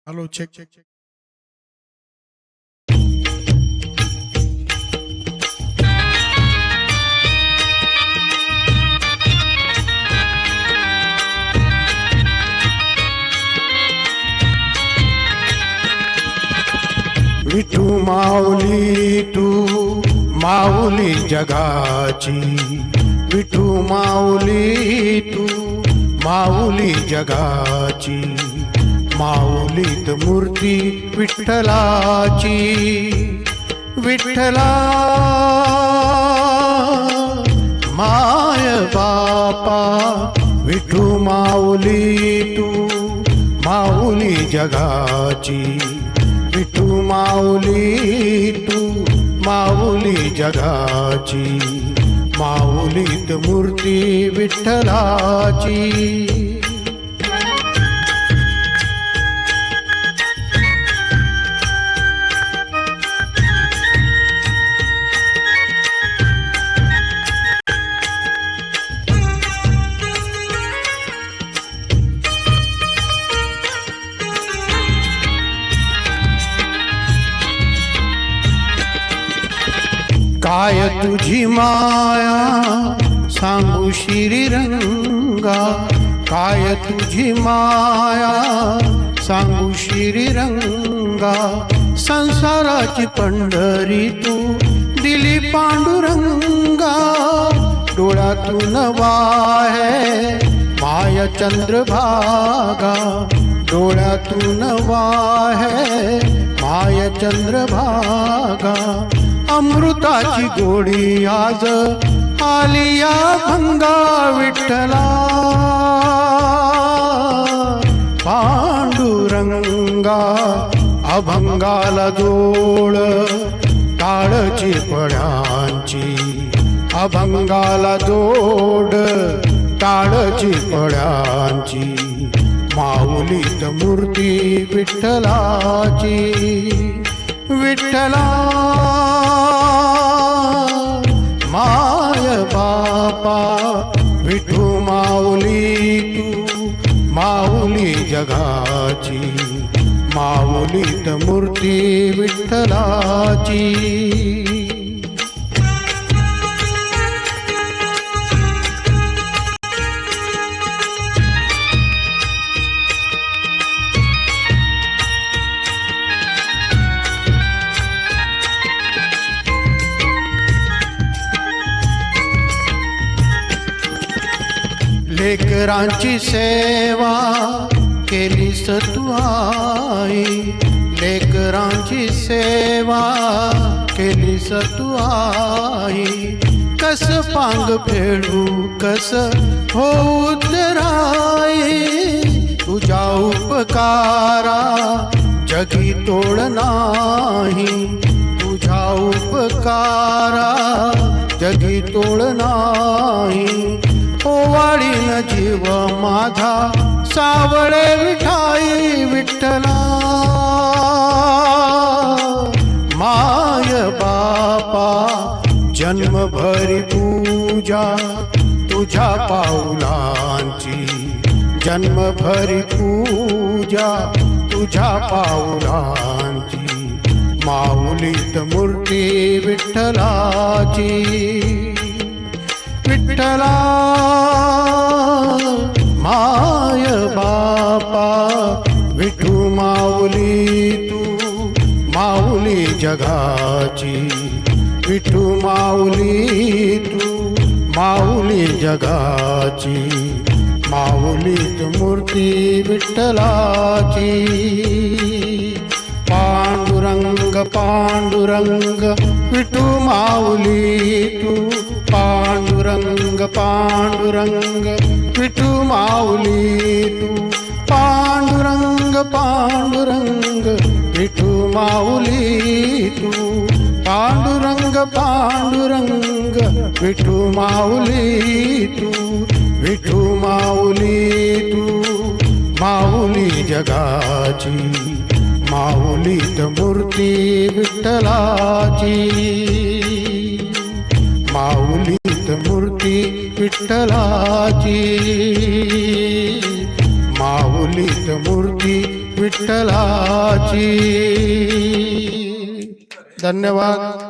Hello check check check. Vithu Mauli तू माऊली जगाची, विठू माऊली तू माऊली जगाची, माऊलीत मूर्ती विठ्ठलाची. विठ्ठला माय बापा, विठू माऊली तू माऊली जगाची, विठू माऊली तू माऊली जगाची, माऊलीत मूर्ती विठ्ठलाची. काय तुझी माया सांगू श्रीरंगा, काय तुझी माया सांगू श्रीरंगा, संसाराची पंढरी तू दिली पांडुरंगा. डोळ्यातून वाहे माया चंद्रभागा, डोळ्यातून वाहे माया चंद्रभागा. अमृताची गोडी आज आलिया भंगा, विठ्ठला पांडुरंगा. अभंगाला जोड टाळची पड्यांची, अभंगाला जोड टाळची पड्यांची, माऊलीत मूर्ती विठ्ठलाची. विठ्ठला माय बापा, विठू माऊली तू माऊली जगाची, माऊलीत मूर्ती विठ्ठलाची. लेकरांची सेवा केलीस तू आई, लेकरांची सेवा केलीस तू आई. कस पांग फेडू कस होऊ राई, तुझ्या उपकारा जगी तोड नाही, तुझ्या उपकारा जगी तोड नाही. ओवाळीन जीव माझा सावळे विठाई, विठ्ठला माय बापा. जन्मभरी पूजा तुझ्या पाऊलांची, जन्मभरी पूजा तुझ्या पाऊलांची, माऊलीत मूर्ती विठ्ठलाची. विठ्ठला माय बापा, विठू माऊली तू माऊली जगाची, विठू माऊली तू माऊली जगाची, माऊलीत मूर्ती विठ्ठलाची. पांडुरंग पांडुरंग विठू माऊली तू, पांडुरंग पांडुरंग विठू माऊली तू, पांडुरंग पांडुरंग विठू माऊली तू, पांडुरंग पांडुरंग विठू माऊली तू, विठू माऊली तू माऊली जगाची, माऊलीत मूर्ती विठ्ठलाची, माऊलीत मूर्ती विठ्ठलाची, माऊलीत मूर्ती विठ्ठलाची. धन्यवाद.